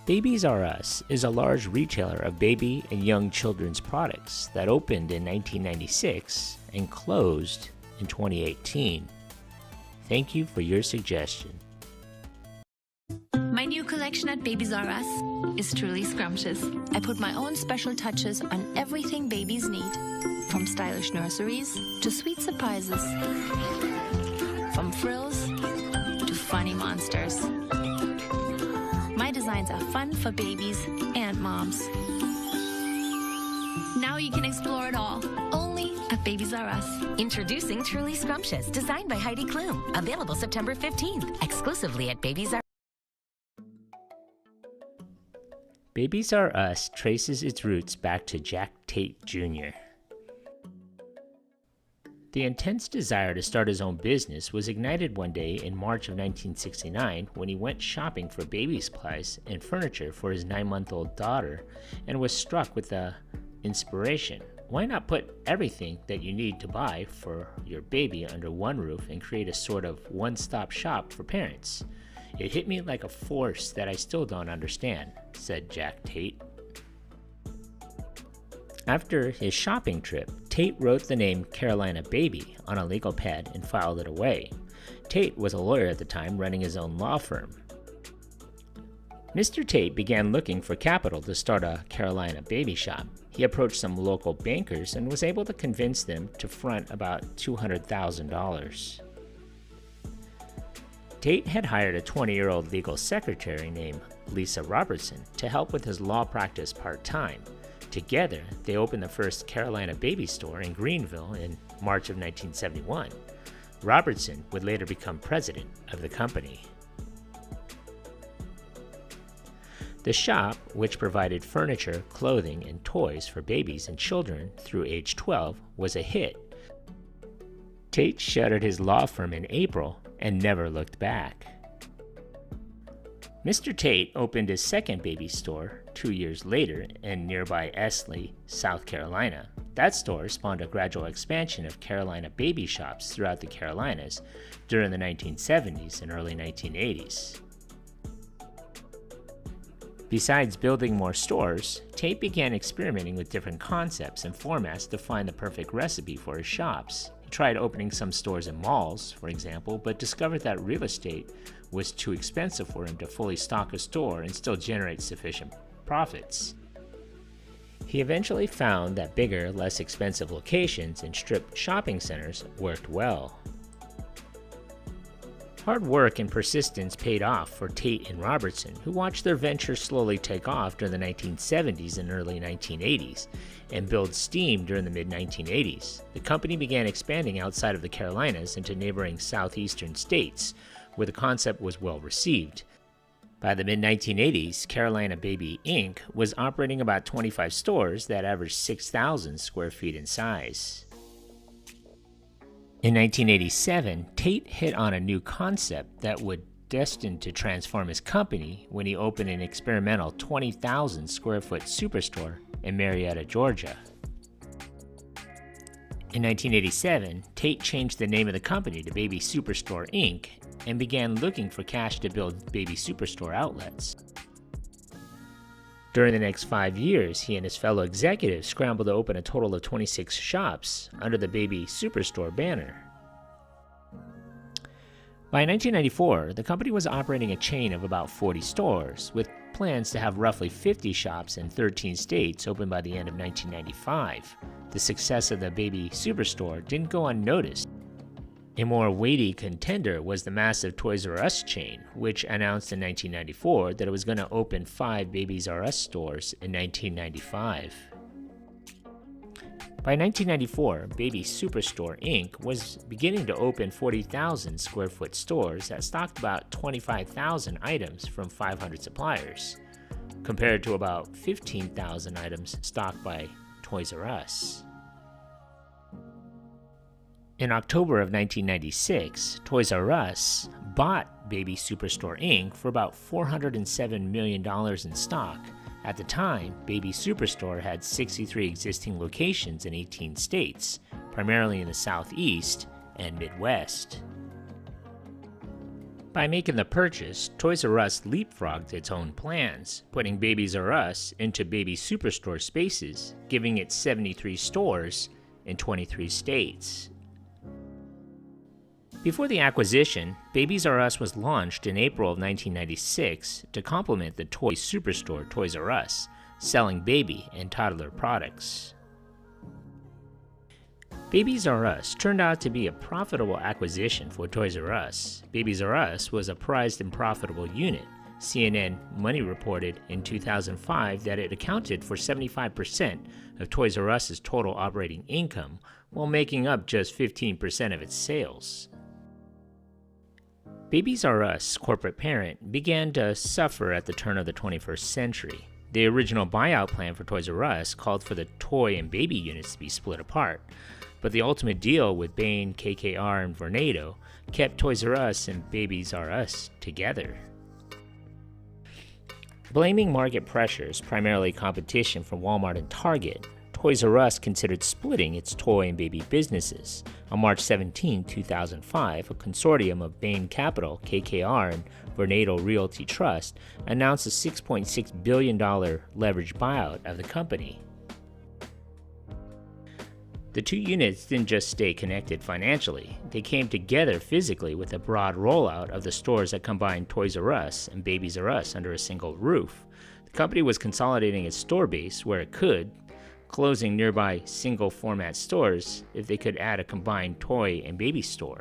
Babies R Us is a large retailer of baby and young children's products that opened in 1996 and closed in 2018. Thank you for your suggestion. My new collection at Babies R Us is truly scrumptious. I put my own special touches on everything babies need, from stylish nurseries to sweet surprises, from frills to funny monsters. My designs are fun for babies and moms. Now you can explore it all, only at Babies R Us. Introducing Truly Scrumptious, designed by Heidi Klum. Available September 15th, exclusively at Babies R Us. Babies R Us traces its roots back to Jack Tate Jr. The intense desire to start his own business was ignited one day in March of 1969 when he went shopping for baby supplies and furniture for his 9-month-old daughter and was struck with the inspiration. Why not put everything that you need to buy for your baby under one roof and create a sort of one-stop shop for parents? It hit me like a force that I still don't understand, said Jack Tate. After his shopping trip, Tate wrote the name Carolina Baby on a legal pad and filed it away. Tate was a lawyer at the time running his own law firm. Mr. Tate began looking for capital to start a Carolina Baby shop. He approached some local bankers and was able to convince them to front about $200,000. Tate had hired a 20-year-old legal secretary named Lisa Robertson to help with his law practice part-time. Together, they opened the first Carolina Baby store in Greenville in March of 1971. Robertson would later become president of the company. The shop, which provided furniture, clothing, and toys for babies and children through age 12, was a hit. Tate shuttered his law firm in April and never looked back. Mr. Tate opened his second baby store 2 years later in nearby Esley, South Carolina. That store spawned a gradual expansion of Carolina Baby shops throughout the Carolinas during the 1970s and early 1980s. Besides building more stores, Tate began experimenting with different concepts and formats to find the perfect recipe for his shops. He tried opening some stores in malls, for example, but discovered that real estate was too expensive for him to fully stock a store and still generate sufficient profits. He eventually found that bigger, less expensive locations in strip shopping centers worked well. Hard work and persistence paid off for Tate and Robertson, who watched their venture slowly take off during the 1970s and early 1980s, and build steam during the mid-1980s. The company began expanding outside of the Carolinas into neighboring southeastern states, where the concept was well received. By the mid-1980s, Carolina Baby Inc. was operating about 25 stores that averaged 6,000 square feet in size. In 1987, Tate hit on a new concept that would destined to transform his company when he opened an experimental 20,000 square foot superstore in Marietta, Georgia. In 1987, Tate changed the name of the company to Baby Superstore Inc. and began looking for cash to build Baby Superstore outlets. During the next 5 years, he and his fellow executives scrambled to open a total of 26 shops under the Baby Superstore banner. By 1994, the company was operating a chain of about 40 stores, with plans to have roughly 50 shops in 13 states open by the end of 1995. The success of the Baby Superstore didn't go unnoticed. A more weighty contender was the massive Toys R Us chain, which announced in 1994 that it was going to open 5 Babies R Us stores in 1995. By 1994, Baby Superstore Inc. was beginning to open 40,000 square foot stores that stocked about 25,000 items from 500 suppliers, compared to about 15,000 items stocked by Toys R Us. In October of 1996, Toys R Us bought Baby Superstore Inc. for about $407 million in stock. At the time, Baby Superstore had 63 existing locations in 18 states, primarily in the Southeast and Midwest. By making the purchase, Toys R Us leapfrogged its own plans, putting Babies R Us into Baby Superstore spaces, giving it 73 stores in 23 states. Before the acquisition, Babies R Us was launched in April of 1996 to complement the toy superstore Toys R Us, selling baby and toddler products. Babies R Us turned out to be a profitable acquisition for Toys R Us. Babies R Us was a prized and profitable unit. CNN Money reported in 2005 that it accounted for 75% of Toys R Us's total operating income, while making up just 15% of its sales. Babies R Us corporate parent began to suffer at the turn of the 21st century. The original buyout plan for Toys R Us called for the toy and baby units to be split apart, but the ultimate deal with Bain, KKR, and Vornado kept Toys R Us and Babies R Us together. Blaming market pressures, primarily competition from Walmart and Target, Toys R Us considered splitting its toy and baby businesses. On March 17, 2005, a consortium of Bain Capital, KKR, and Vornado Realty Trust announced a $6.6 billion leveraged buyout of the company. The two units didn't just stay connected financially, they came together physically with a broad rollout of the stores that combined Toys R Us and Babies R Us under a single roof. The company was consolidating its store base where it could, closing nearby single-format stores if they could add a combined toy and baby store.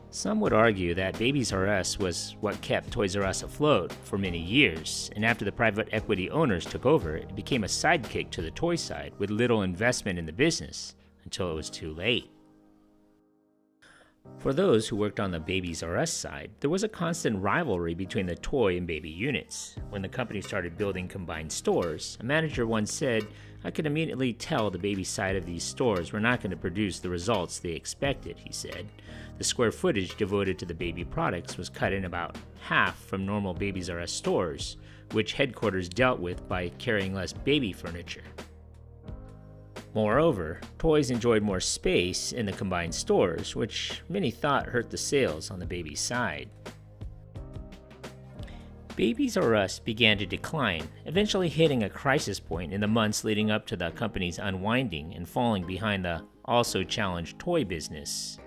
Some would argue that Babies R Us was what kept Toys R Us afloat for many years, and after the private equity owners took over, it became a sidekick to the toy side with little investment in the business until it was too late. For those who worked on the Babies R Us side, there was a constant rivalry between the toy and baby units. When the company started building combined stores, a manager once said, "I could immediately tell the baby side of these stores were not going to produce the results they expected," he said. The square footage devoted to the baby products was cut in about half from normal Babies R Us stores, which headquarters dealt with by carrying less baby furniture. Moreover, toys enjoyed more space in the combined stores, which many thought hurt the sales on the baby side. Babies R Us began to decline, eventually hitting a crisis point in the months leading up to the company's unwinding and falling behind the also challenged toy business.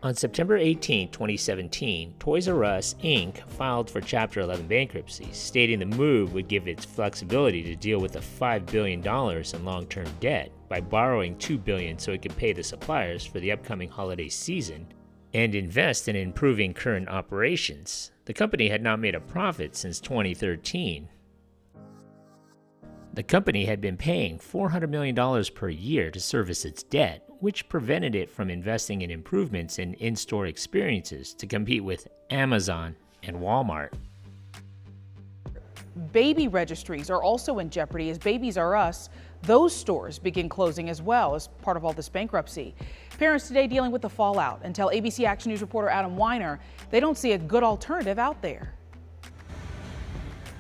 On September 18, 2017, Toys R Us, Inc. filed for Chapter 11 bankruptcy, stating the move would give it flexibility to deal with the $5 billion in long-term debt by borrowing $2 billion so it could pay the suppliers for the upcoming holiday season and invest in improving current operations. The company had not made a profit since 2013. The company had been paying $400 million per year to service its debt, which prevented it from investing in improvements in in-store experiences to compete with Amazon and Walmart. Baby registries are also in jeopardy as Babies R Us. Those stores begin closing as well as part of all this bankruptcy. Parents today dealing with the fallout and tell ABC Action News reporter Adam Weiner they don't see a good alternative out there.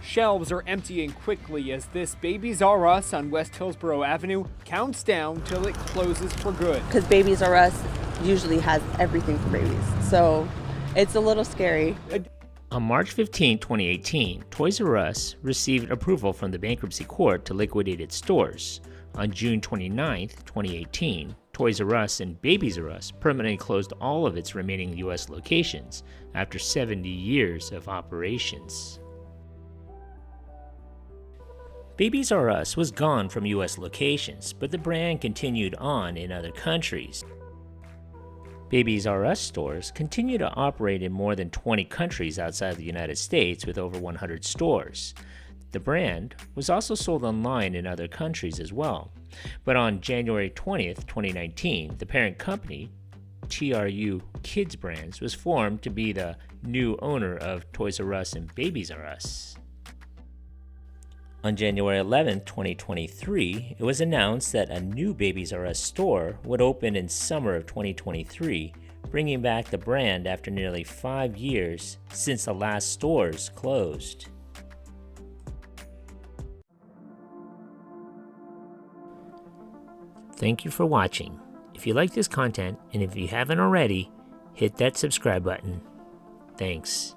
Shelves are emptying quickly as this Babies R Us on West Hillsborough Avenue counts down till it closes for good. Because Babies R Us usually has everything for babies, so it's a little scary. On March 15, 2018, Toys R Us received approval from the bankruptcy court to liquidate its stores. On June 29, 2018, Toys R Us and Babies R Us permanently closed all of its remaining U.S. locations after 70 years of operations. Babies R Us was gone from U.S. locations, but the brand continued on in other countries. Babies R Us stores continue to operate in more than 20 countries outside the United States with over 100 stores. The brand was also sold online in other countries as well. But on January 20th, 2019, the parent company, TRU Kids Brands, was formed to be the new owner of Toys R Us and Babies R Us. On January 11, 2023, it was announced that a new Babies R Us store would open in summer of 2023, bringing back the brand after nearly 5 years since the last stores closed. Thank you for watching. If you like this content, and if you haven't already, hit that subscribe button. Thanks.